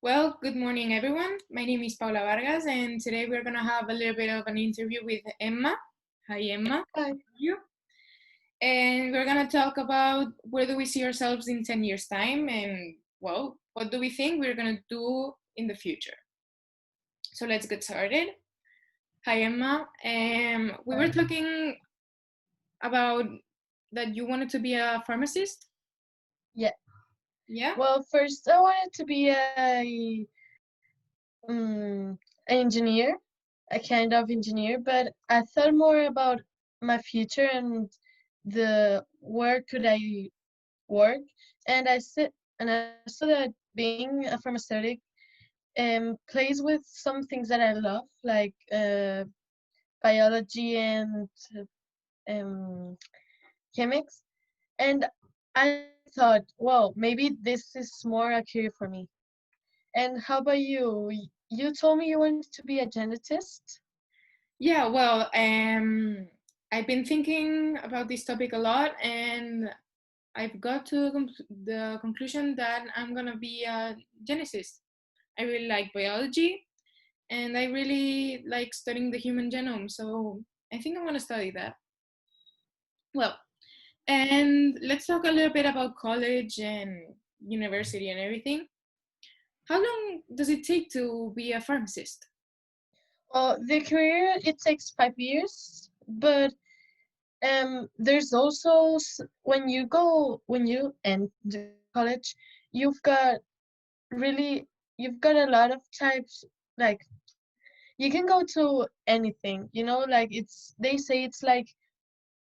Well, good morning, everyone. My name is Paula Vargas, and today we're going to have a little bit of an interview with Emma. Hi, Emma. Hi. How are you? And we're going to talk about where do we see ourselves in 10 years' time, and, well, what do we think we're going to do in the future? So let's get started. Hi, Emma. We were talking about that you wanted to be a pharmacist. Yeah. Yeah? Well, first I wanted to be an engineer, a kind of engineer, but I thought more about my future and the where could I work, and I saw that being a pharmaceutic plays with some things that I love, like biology and um, chemics, and I thought, well, maybe this is more a career for me. And how about you? You told me you wanted to be a genetist? Yeah, well, I've been thinking about this topic a lot, and I've got to the conclusion that I'm gonna be a geneticist. I really like biology, and I really like studying the human genome. So I think I want to study that. Well, and let's talk a little bit about college and university and everything. How long does it take to be a pharmacist? Well, the career it takes 5 years, but there's also when you enter college, you've got really you've got a lot of types, like you can go to anything, like they say it's like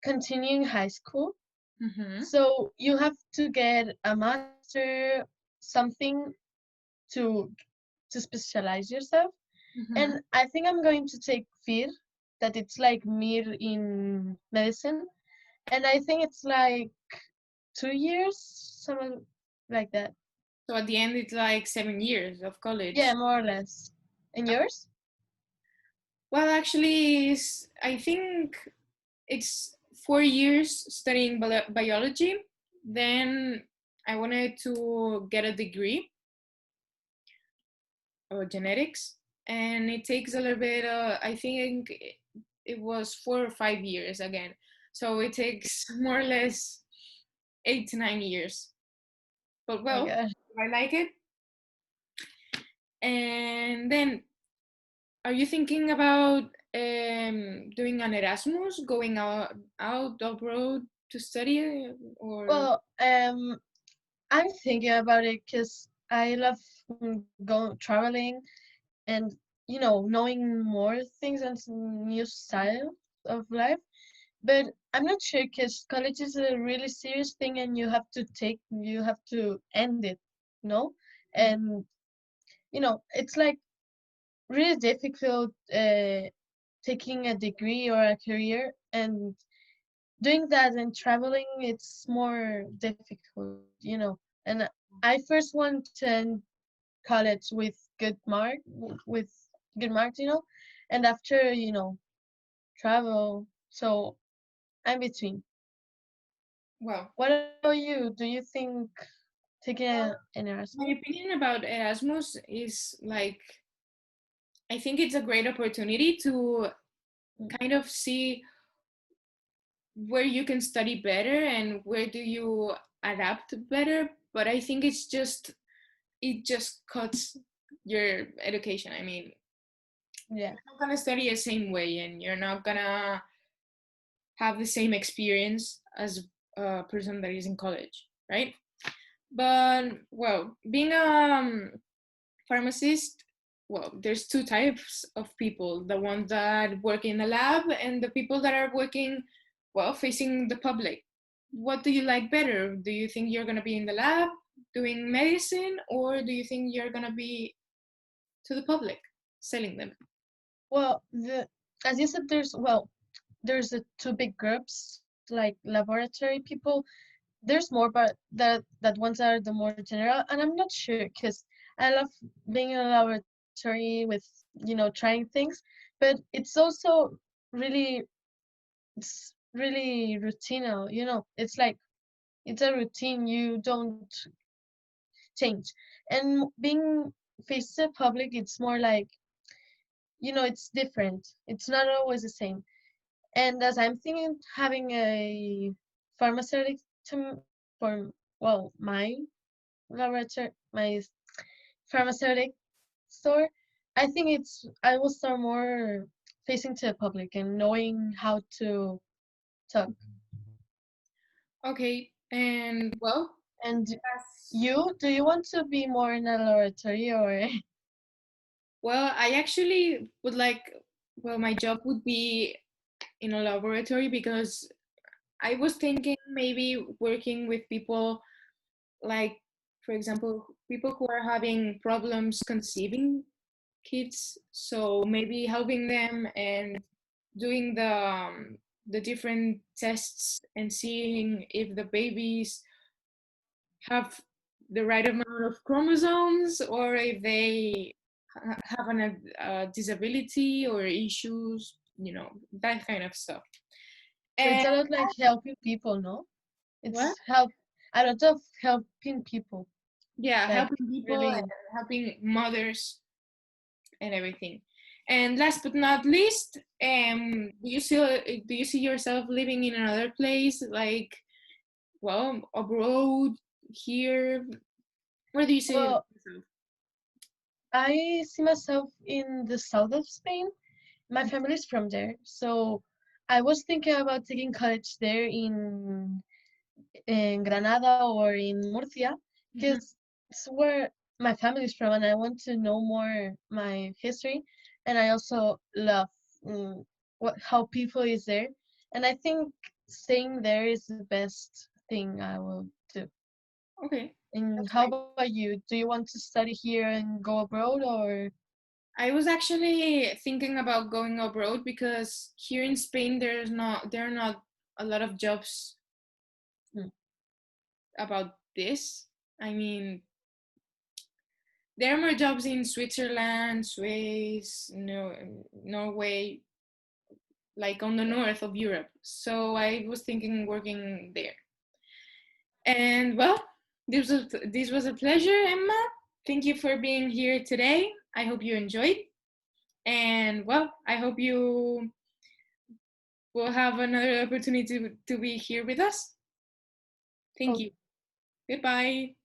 continuing high school. Mm-hmm. So you have to get a master, something to to specialize yourself. Mm-hmm. And I think I'm going to take FIR, that it's like MIR in medicine. And I think it's like 2 years, something like that. So at the end, it's like 7 years of Yeah, college. more or less. And yours? Well, actually, I think it's 4 years studying biology. Then I wanted to get a degree or genetics, and it takes a little bit. I think it was 4 or 5 years again, so it takes more or less 8 to 9 years. But Oh my well, God. I like it. And then, are you thinking about doing an Erasmus, going out abroad to study, or? Well, I'm thinking about it because I love going traveling and knowing more things and some new style of life. But I'm not sure because college is a really serious thing and you have to end it, you know? And, it's like really difficult taking a degree or a career and doing that and traveling, it's more difficult. And I first want to end college with with good marks, and after, travel. So I'm between. Well, What about you? Do you think taking an my Erasmus? opinion about Erasmus is like, I think it's a great opportunity to kind of see where you can study better and where do you adapt better. But I think it just cuts your education. I mean, Yeah. you're not gonna study the same way, and you're not gonna have the same experience as a person that is in college, right? But well, being a pharmacist, well, there's two types of people: the ones that work in a lab and the people that are working, well, facing the public. What do you like better? Do you think you're going to be in the lab doing medicine, or do you think you're going to be to the public selling them? Well, as you said, there's two big groups like laboratory people. There's more, but that ones are the more general, and I'm not sure because I love being in a laboratory with trying things, but it's also really really routinal. It's like it's a routine you don't change, and being face to public, it's more like, it's different. It's not always the same. And as I'm thinking, having a pharmaceutical for, well, my laboratory, my pharmaceutic store, I think I will start more facing to the public and knowing how to talk. Okay, and well, And that's, do you want to be more in a laboratory or? well, I actually would like, well, my job would be in a laboratory because I was thinking maybe working with people like, for example, people who are having problems conceiving kids. So maybe helping them and doing the different tests and seeing if the babies have the right amount of chromosomes or if they have a disability or issues, that kind of stuff. So it's And a lot like helping people, no? what? It's a lot of helping people, Yeah, like helping people and really. helping mothers and everything. And last but not least, do you see yourself living in another place, like, well, abroad, here? Where do you see Well, yourself? I see myself in the south of Spain. My family's from there, so I was thinking about taking college there in Granada or in Murcia, Mhm. because it's where my family's from, and I want to know more my history, and I also love how people is there, and I think staying there is the best thing I will do. Okay, And that's how great. about you? Do you want to study here and go abroad, or? I was actually thinking about going abroad because here in Spain there are not a lot of jobs Hmm. about this. I mean, there are more jobs in Switzerland, Swiss, no, Norway, like on the north of Europe. So I was thinking working there. And well, this was a pleasure, Emma. Thank you for being here today. I hope you enjoyed. And well, I hope you will have another opportunity to be here with us. Thank Oh, you. Goodbye.